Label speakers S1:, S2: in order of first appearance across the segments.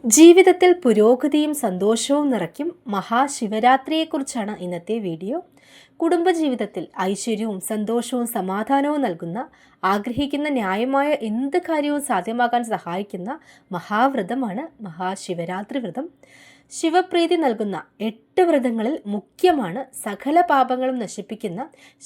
S1: ജീവിതത്തിൽ പുരോഗതിയും സന്തോഷവും നിറയ്ക്കും മഹാശിവരാത്രിയെക്കുറിച്ചാണ് ഇന്നത്തെ വീഡിയോ. കുടുംബജീവിതത്തിൽ ഐശ്വര്യവും സന്തോഷവും സമാധാനവും നൽകുന്ന, ആഗ്രഹിക്കുന്ന ന്യായമായ എന്ത് കാര്യവും സാധ്യമാക്കാൻ സഹായിക്കുന്ന മഹാവ്രതമാണ് മഹാശിവരാത്രി വ്രതം. ശിവപ്രീതി നൽകുന്ന 8 വ്രതങ്ങളിൽ മുഖ്യമാണ് സകല പാപങ്ങളും നശിപ്പിക്കുന്ന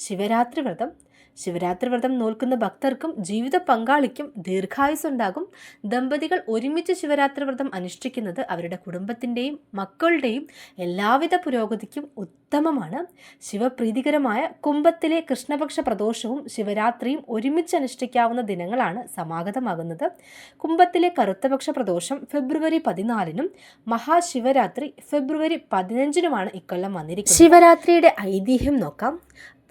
S1: ശിവരാത്രി വ്രതം. ശിവരാത്രി വ്രതം നോൽക്കുന്ന ഭക്തർക്കും ജീവിത പങ്കാളിക്കും ദീർഘായുസ്സുണ്ടാകും. ദമ്പതികൾ ഒരുമിച്ച് ശിവരാത്രി വ്രതം അനുഷ്ഠിക്കുന്നത് അവരുടെ കുടുംബത്തിൻ്റെയും മക്കളുടെയും എല്ലാവിധ പുരോഗതിക്കും ഉത്തമമാണ്. ശിവപ്രീതികരമായ കുംഭത്തിലെ കൃഷ്ണപക്ഷ പ്രദോഷവും ശിവരാത്രിയും ഒരുമിച്ച് അനുഷ്ഠിക്കാവുന്ന ദിനങ്ങളാണ് സമാഗതമാകുന്നത്. കുംഭത്തിലെ കറുത്തപക്ഷ പ്രദോഷം ഫെബ്രുവരി 14-നും മഹാശിവരാത്രി ഫെബ്രുവരി 15-നുമാണ് ഇക്കൊല്ലം വന്നിരിക്കുന്നത്. ശിവരാത്രിയുടെ ഐതിഹ്യം നോക്കാം.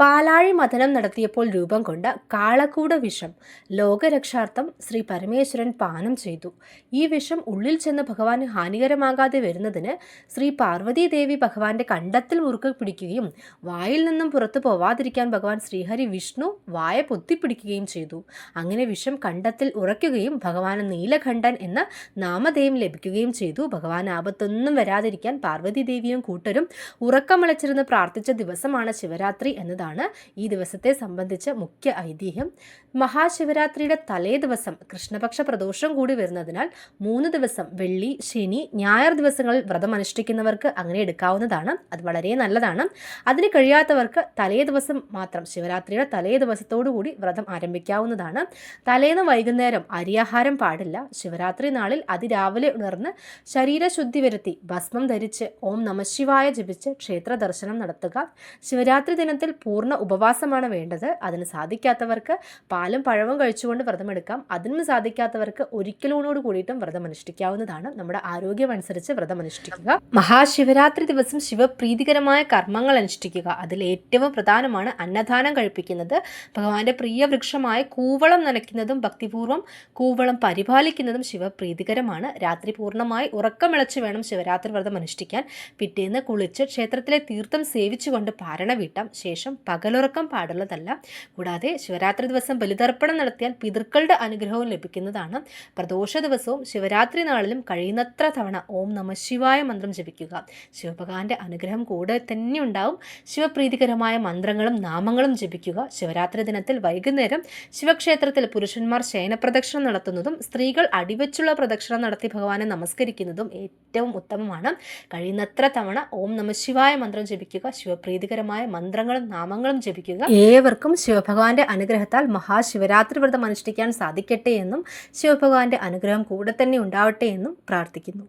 S1: പാലാഴി മഥനം നടത്തിയപ്പോൾ രൂപം കൊണ്ട കാളകൂട വിഷം ലോകരക്ഷാർത്ഥം ശ്രീ പരമേശ്വരൻ പാനം ചെയ്തു. ഈ വിഷം ഉള്ളിൽ ചെന്ന് ഭഗവാന് ഹാനികരമാകാതെ വരുന്നതിന് ശ്രീ പാർവതീദേവി ഭഗവാന്റെ കണ്ടത്തിൽ മുറുകെ പിടിക്കുകയും വായിൽ നിന്നും പുറത്തു പോവാതിരിക്കാൻ ഭഗവാൻ ശ്രീഹരി വിഷ്ണു വായ പൊത്തിപ്പിടിക്കുകയും ചെയ്തു. അങ്ങനെ വിഷം കണ്ടത്തിൽ ഉറയ്ക്കുകയും ഭഗവാന് നീലകണ്ഠൻ എന്ന നാമധേയം ലഭിക്കുകയും ചെയ്തു. ഭഗവാൻ ആപത്തൊന്നും വരാതിരിക്കാൻ പാർവതീദേവിയും കൂട്ടരും ഉറക്കമളച്ചിരുന്ന് പ്രാർത്ഥിച്ച ദിവസമാണ് ശിവരാത്രി എന്നതാണ് ഈ ദിവസത്തെ സംബന്ധിച്ച മുഖ്യ ഐതിഹ്യം. മഹാശിവരാത്രിയുടെ തലേ ദിവസം കൃഷ്ണപക്ഷ പ്രദോഷം കൂടി വരുന്നതിനാൽ 3 ദിവസം വെള്ളി, ശനി, ഞായർ ദിവസങ്ങളിൽ വ്രതം അനുഷ്ഠിക്കുന്നവർക്ക് അങ്ങനെ എടുക്കാവുന്നതാണ്. അത് വളരെ നല്ലതാണ്. അതിന് കഴിയാത്തവർക്ക് തലേ ദിവസം മാത്രം, ശിവരാത്രിയുടെ തലേ ദിവസത്തോടു കൂടി വ്രതം ആരംഭിക്കാവുന്നതാണ്. തലേന്ന് വൈകുന്നേരം അരിയാഹാരം പാടില്ല. ശിവരാത്രി നാളിൽ അതിരാവിലെ ഉണർന്ന് ശരീരശുദ്ധി വരുത്തി ഭസ്മം ധരിച്ച് ഓം നമഃശിവായ ജപിച്ച് ക്ഷേത്ര ദർശനം നടത്തുക. ശിവരാത്രി ദിനത്തിൽ പൂർണ്ണ ഉപവാസമാണ് വേണ്ടത്. അതിന് സാധിക്കാത്തവർക്ക് പാലും പഴവും കഴിച്ചുകൊണ്ട് വ്രതമെടുക്കാം. അതിനും സാധിക്കാത്തവർക്ക് ഒരിക്കലൂണോട് കൂടിയിട്ടും വ്രതം അനുഷ്ഠിക്കാവുന്നതാണ്. നമ്മുടെ ആരോഗ്യം അനുസരിച്ച് വ്രതം അനുഷ്ഠിക്കുക. മഹാശിവരാത്രി ദിവസം ശിവപ്രീതികരമായ കർമ്മങ്ങൾ അനുഷ്ഠിക്കുക. അതിൽ ഏറ്റവും പ്രധാനമാണ് അന്നദാനം കഴിപ്പിക്കുന്നത്. ഭഗവാന്റെ പ്രിയ വൃക്ഷമായ കൂവളം നനയ്ക്കുന്നതും ഭക്തിപൂർവ്വം കൂവളം പരിപാലിക്കുന്നതും ശിവപ്രീതികരമാണ്. രാത്രി പൂർണ്ണമായി ഉറക്കമിളച്ച് വേണം ശിവരാത്രി വ്രതം അനുഷ്ഠിക്കാൻ. പിറ്റേന്ന് കുളിച്ച് ക്ഷേത്രത്തിലെ തീർത്ഥം സേവിച്ചുകൊണ്ട് പാരണ വീട്ടാം. ശേഷം പകലുറക്കം പാടുള്ളതല്ല. കൂടാതെ ശിവരാത്രി ദിവസം ബലിതർപ്പണം നടത്തിയാൽ പിതൃക്കളുടെ അനുഗ്രഹവും ലഭിക്കുന്നതാണ്. പ്രദോഷ ദിവസവും ശിവരാത്രി നാളിലും കഴിയുന്നത്ര തവണ ഓം നമഃശിവായ മന്ത്രം ജപിക്കുക. ശിവഭഗവാന്റെ അനുഗ്രഹം കൂടെ തന്നെ ഉണ്ടാവും. ശിവപ്രീതികരമായ മന്ത്രങ്ങളും നാമങ്ങളും ജപിക്കുക. ശിവരാത്രി ദിനത്തിൽ വൈകുന്നേരം ശിവക്ഷേത്രത്തിൽ പുരുഷന്മാർ ശയനപ്രദക്ഷിണം നടത്തുന്നതും സ്ത്രീകൾ അടിവെച്ചുള്ള പ്രദക്ഷിണം നടത്തി ഭഗവാനെ നമസ്കരിക്കുന്നതും ഏറ്റവും ഉത്തമമാണ്. കഴിയുന്നത്ര തവണ ഓം നമഃശിവായ മന്ത്രം ജപിക്കുക. ശിവപ്രീതികരമായ മന്ത്രങ്ങളും നാമങ്ങളും ജപിക്കുക. ഏവർക്കും ശിവഭഗവാന്റെ അനുഗ്രഹത്താൽ മഹാശിവരാത്രി വ്രതം അനുഷ്ഠിക്കാൻ സാധിക്കട്ടെ എന്നും ശിവഭഗവാന്റെ അനുഗ്രഹം കൂടെ തന്നെ ഉണ്ടാവട്ടെ എന്നും പ്രാർത്ഥിക്കുന്നു.